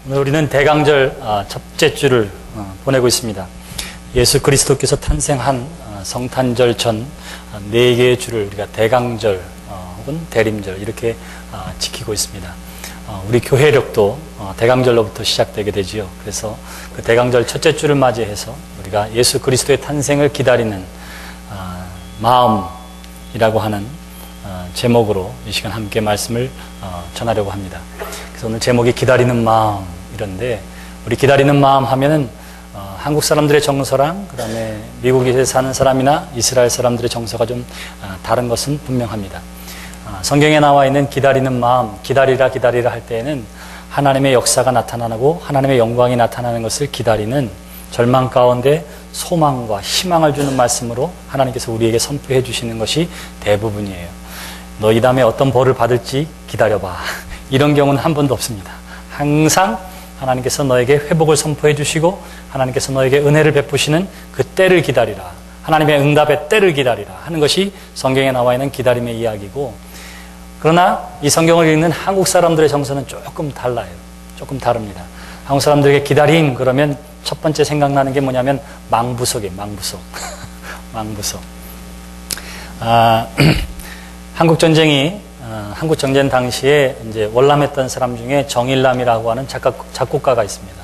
오늘 우리는 대강절 첫째 주를 보내고 있습니다. 예수 그리스도께서 탄생한 성탄절 전 4개의 주를 우리가 대강절 혹은 대림절 이렇게 지키고 있습니다. 우리 교회력도 대강절로부터 시작되게 되지요. 그래서 그 대강절 첫째 주를 맞이해서 우리가 예수 그리스도의 탄생을 기다리는 마음이라고 하는 제목으로 이 시간 함께 말씀을 전하려고 합니다. 그래서 오늘 제목이 기다리는 마음 이런데, 우리 기다리는 마음 하면은 한국 사람들의 정서랑 그 다음에 미국에 사는 사람이나 이스라엘 사람들의 정서가 좀 다른 것은 분명합니다. 성경에 나와 있는 기다리는 마음, 기다리라 기다리라 할 때에는 하나님의 역사가 나타나고 하나님의 영광이 나타나는 것을 기다리는 절망 가운데 소망과 희망을 주는 말씀으로 하나님께서 우리에게 선포해 주시는 것이 대부분이에요. 너 이 다음에 어떤 벌을 받을지 기다려봐. 이런 경우는 한 번도 없습니다. 항상 하나님께서 너에게 회복을 선포해 주시고 하나님께서 너에게 은혜를 베푸시는 그 때를 기다리라, 하나님의 응답의 때를 기다리라 하는 것이 성경에 나와 있는 기다림의 이야기고, 그러나 이 성경을 읽는 한국 사람들의 정서는 조금 달라요. 조금 다릅니다. 한국 사람들에게 기다림 그러면 첫 번째 생각나는 게 뭐냐면 망부석이에요. 망부석. 망부석. 한국 전쟁 당시에 이제 월남했던 사람 중에 정일남이라고 하는 작곡가가 있습니다.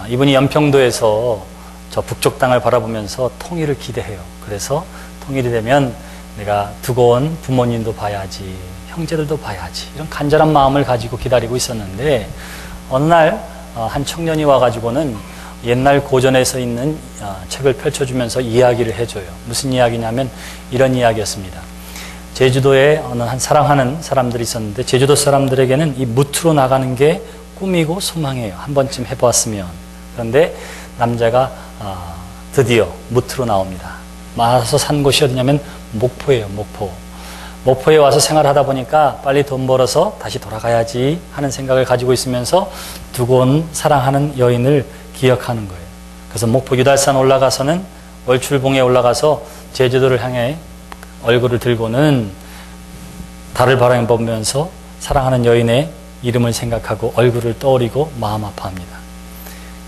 이분이 연평도에서 저 북쪽 땅을 바라보면서 통일을 기대해요. 그래서 통일이 되면 내가 두고 온 부모님도 봐야지, 형제들도 봐야지, 이런 간절한 마음을 가지고 기다리고 있었는데, 어느 날 한 청년이 와가지고는 옛날 고전에서 있는 책을 펼쳐주면서 이야기를 해줘요. 무슨 이야기냐면 이런 이야기였습니다. 제주도에 어느 한 사랑하는 사람들이 있었는데, 제주도 사람들에게는 이 무트로 나가는 게 꿈이고 소망이에요. 한 번쯤 해보았으면. 그런데 남자가 드디어 무트로 나옵니다. 와서 산 곳이 어디냐면 목포예요. 목포에 와서 생활하다 보니까 빨리 돈 벌어서 다시 돌아가야지 하는 생각을 가지고 있으면서 두고 온 사랑하는 여인을 기억하는 거예요. 그래서 목포 유달산 올라가서는 월출봉에 올라가서 제주도를 향해 얼굴을 들고는 달을 바라보면서 사랑하는 여인의 이름을 생각하고 얼굴을 떠올리고 마음 아파합니다.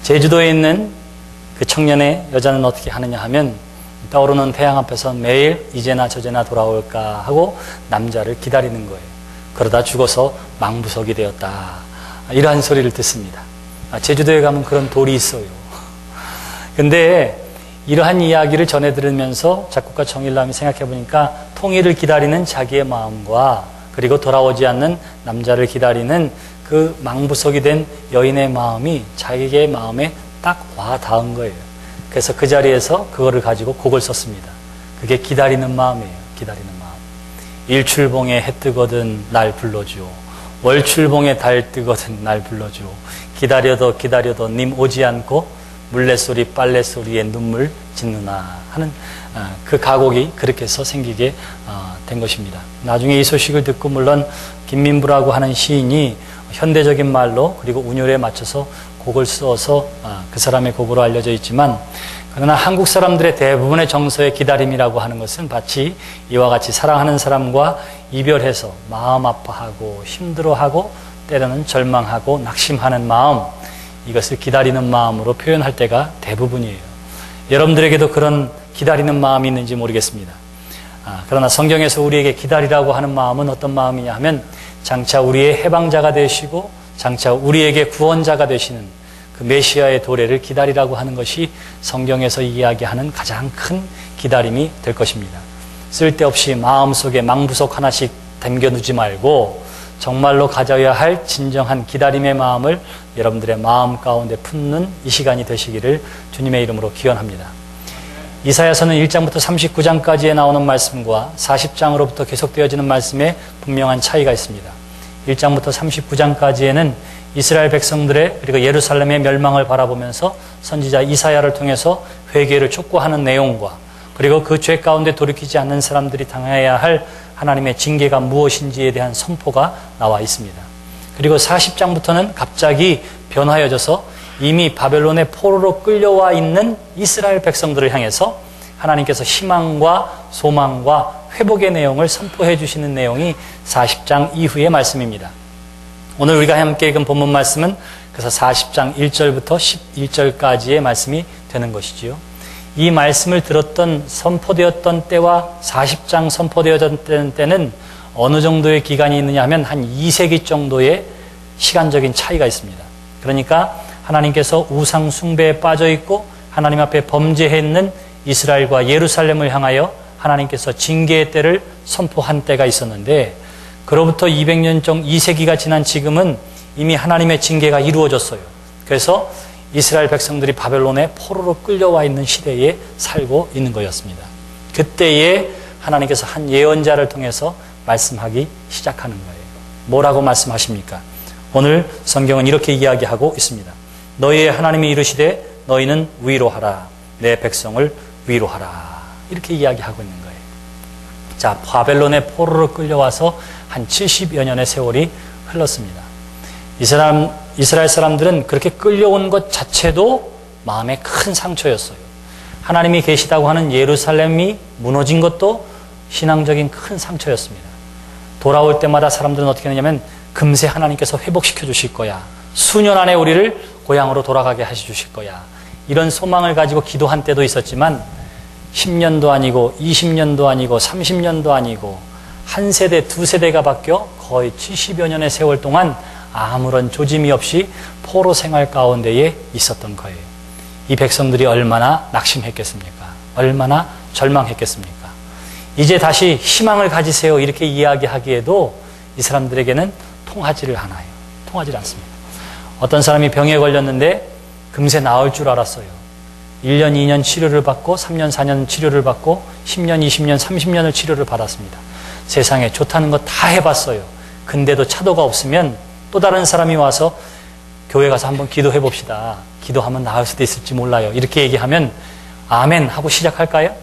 제주도에 있는 그 청년의 여자는 어떻게 하느냐 하면 떠오르는 태양 앞에서 매일 이제나 저제나 돌아올까 하고 남자를 기다리는 거예요. 그러다 죽어서 망부석이 되었다. 이러한 소리를 듣습니다. 제주도에 가면 그런 돌이 있어요. 근데 이러한 이야기를 전해 들으면서 작곡가 정일남이 생각해 보니까 통일을 기다리는 자기의 마음과 그리고 돌아오지 않는 남자를 기다리는 그 망부석이 된 여인의 마음이 자기의 마음에 딱 와 닿은 거예요. 그래서 그 자리에서 그거를 가지고 곡을 썼습니다. 그게 기다리는 마음이에요. 기다리는 마음. 일출봉에 해 뜨거든 날 불러주오. 월출봉에 달 뜨거든 날 불러주오. 기다려도 기다려도 님 오지 않고 물레소리 빨래소리에 눈물 짓누나 하는 그 가곡이 그렇게 해서 생기게 된 것입니다. 나중에 이 소식을 듣고 물론 김민부라고 하는 시인이 현대적인 말로 그리고 운율에 맞춰서 곡을 써서 그 사람의 곡으로 알려져 있지만, 그러나 한국 사람들의 대부분의 정서의 기다림이라고 하는 것은 마치 이와 같이 사랑하는 사람과 이별해서 마음 아파하고 힘들어하고 때로는 절망하고 낙심하는 마음, 이것을 기다리는 마음으로 표현할 때가 대부분이에요. 여러분들에게도 그런 기다리는 마음이 있는지 모르겠습니다. 그러나 성경에서 우리에게 기다리라고 하는 마음은 어떤 마음이냐 하면 장차 우리의 해방자가 되시고 장차 우리에게 구원자가 되시는 그 메시아의 도래를 기다리라고 하는 것이 성경에서 이야기하는 가장 큰 기다림이 될 것입니다. 쓸데없이 마음속에 망부석 하나씩 담겨두지 말고 정말로 가져야 할 진정한 기다림의 마음을 여러분들의 마음 가운데 품는 이 시간이 되시기를 주님의 이름으로 기원합니다. 이사야서는 1장부터 39장까지에 나오는 말씀과 40장으로부터 계속되어지는 말씀에 분명한 차이가 있습니다. 1장부터 39장까지에는 이스라엘 백성들의 그리고 예루살렘의 멸망을 바라보면서 선지자 이사야를 통해서 회개를 촉구하는 내용과 그리고 그 죄 가운데 돌이키지 않는 사람들이 당해야 할 하나님의 징계가 무엇인지에 대한 선포가 나와 있습니다. 그리고 40장부터는 갑자기 변화해져서 이미 바벨론의 포로로 끌려와 있는 이스라엘 백성들을 향해서 하나님께서 희망과 소망과 회복의 내용을 선포해 주시는 내용이 40장 이후의 말씀입니다. 오늘 우리가 함께 읽은 본문 말씀은 그래서 40장 1절부터 11절까지의 말씀이 되는 것이지요. 이 말씀을 들었던 선포되었던 때와 40장 선포되었던 때는 어느 정도의 기간이 있느냐 하면 한 2세기 정도의 시간적인 차이가 있습니다. 그러니까 하나님께서 우상 숭배에 빠져 있고 하나님 앞에 범죄했는 이스라엘과 예루살렘을 향하여 하나님께서 징계의 때를 선포한 때가 있었는데, 그로부터 200년 정 2세기가 지난 지금은 이미 하나님의 징계가 이루어졌어요. 그래서 이스라엘 백성들이 바벨론에 포로로 끌려와 있는 시대에 살고 있는 거였습니다. 그때에 하나님께서 한 예언자를 통해서 말씀하기 시작하는 거예요. 뭐라고 말씀하십니까? 오늘 성경은 이렇게 이야기하고 있습니다. 너희의 하나님이 이르시되 너희는 위로하라. 내 백성을 위로하라. 이렇게 이야기하고 있는 거예요. 자, 바벨론의 포로로 끌려와서 한 70여 년의 세월이 흘렀습니다. 이스라엘 사람들은 그렇게 끌려온 것 자체도 마음에 큰 상처였어요. 하나님이 계시다고 하는 예루살렘이 무너진 것도 신앙적인 큰 상처였습니다. 돌아올 때마다 사람들은 어떻게 하냐면 금세 하나님께서 회복시켜 주실 거야. 수년 안에 우리를 고향으로 돌아가게 하시 주실 거야. 이런 소망을 가지고 기도한 때도 있었지만 10년도 아니고 20년도 아니고 30년도 아니고 한 세대, 두 세대가 바뀌어 거의 70여 년의 세월 동안 아무런 조짐이 없이 포로 생활 가운데에 있었던 거예요. 이 백성들이 얼마나 낙심했겠습니까? 얼마나 절망했겠습니까? 이제 다시 희망을 가지세요 이렇게 이야기하기에도 이 사람들에게는 통하지를 않아요. 통하지 않습니다. 어떤 사람이 병에 걸렸는데 금세 나을 줄 알았어요. 1년, 2년 치료를 받고 3년, 4년 치료를 받고 10년, 20년, 30년을 치료를 받았습니다. 세상에 좋다는 거 다 해봤어요. 근데도 차도가 없으면 또 다른 사람이 와서 교회 가서 한번 기도해 봅시다. 기도하면 나을 수도 있을지 몰라요. 이렇게 얘기하면 아멘 하고 시작할까요?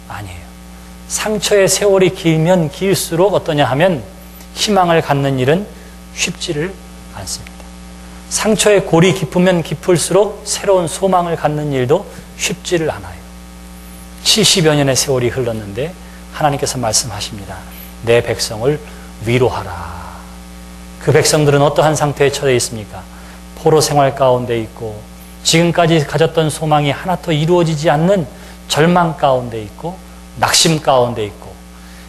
아니에요. 상처의 세월이 길면 길수록 어떠냐 하면 희망을 갖는 일은 쉽지를 않습니다. 상처의 골이 깊으면 깊을수록 새로운 소망을 갖는 일도 쉽지를 않아요. 70여 년의 세월이 흘렀는데 하나님께서 말씀하십니다. 내 백성을 위로하라. 그 백성들은 어떠한 상태에 처해 있습니까? 포로 생활 가운데 있고 지금까지 가졌던 소망이 하나도 이루어지지 않는 절망 가운데 있고 낙심 가운데 있고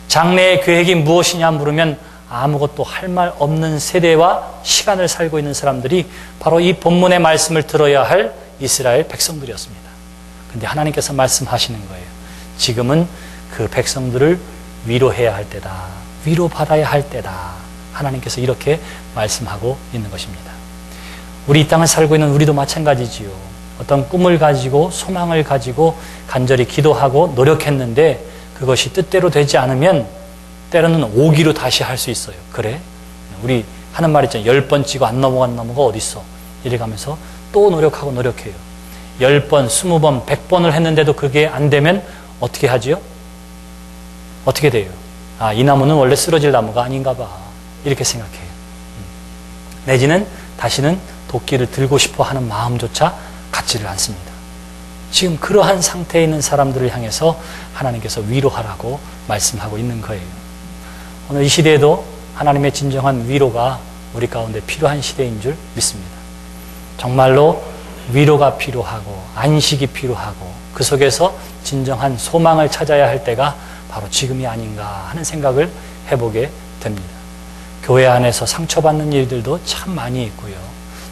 장래의 계획이 무엇이냐 물으면 아무것도 할 말 없는 세대와 시간을 살고 있는 사람들이 바로 이 본문의 말씀을 들어야 할 이스라엘 백성들이었습니다. 그런데 하나님께서 말씀하시는 거예요. 지금은 그 백성들을 위로해야 할 때다. 위로받아야 할 때다. 하나님께서 이렇게 말씀하고 있는 것입니다. 우리 이 땅을 살고 있는 우리도 마찬가지지요. 어떤 꿈을 가지고 소망을 가지고 간절히 기도하고 노력했는데 그것이 뜻대로 되지 않으면 때로는 오기로 다시 할 수 있어요. 그래? 우리 하는 말 있잖아요. 10번 치고 안 넘어간 나무가 어딨어. 이래가면서 또 노력하고 노력해요. 10번, 20번, 100번을 했는데도 그게 안 되면 어떻게 하지요? 어떻게 돼요? 아, 이 나무는 원래 쓰러질 나무가 아닌가 봐. 이렇게 생각해요. 내지는 다시는 도끼를 들고 싶어 하는 마음조차 갖지를 않습니다. 지금 그러한 상태에 있는 사람들을 향해서 하나님께서 위로하라고 말씀하고 있는 거예요. 오늘 이 시대에도 하나님의 진정한 위로가 우리 가운데 필요한 시대인 줄 믿습니다. 정말로 위로가 필요하고 안식이 필요하고 그 속에서 진정한 소망을 찾아야 할 때가 바로 지금이 아닌가 하는 생각을 해보게 됩니다. 교회 안에서 상처받는 일들도 참 많이 있고요.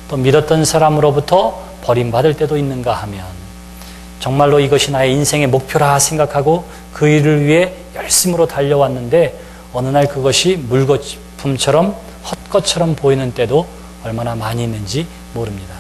또 믿었던 사람으로부터 버림받을 때도 있는가 하면 정말로 이것이 나의 인생의 목표라 생각하고 그 일을 위해 열심으로 달려왔는데 어느 날 그것이 물거품처럼 헛것처럼 보이는 때도 얼마나 많이 있는지 모릅니다.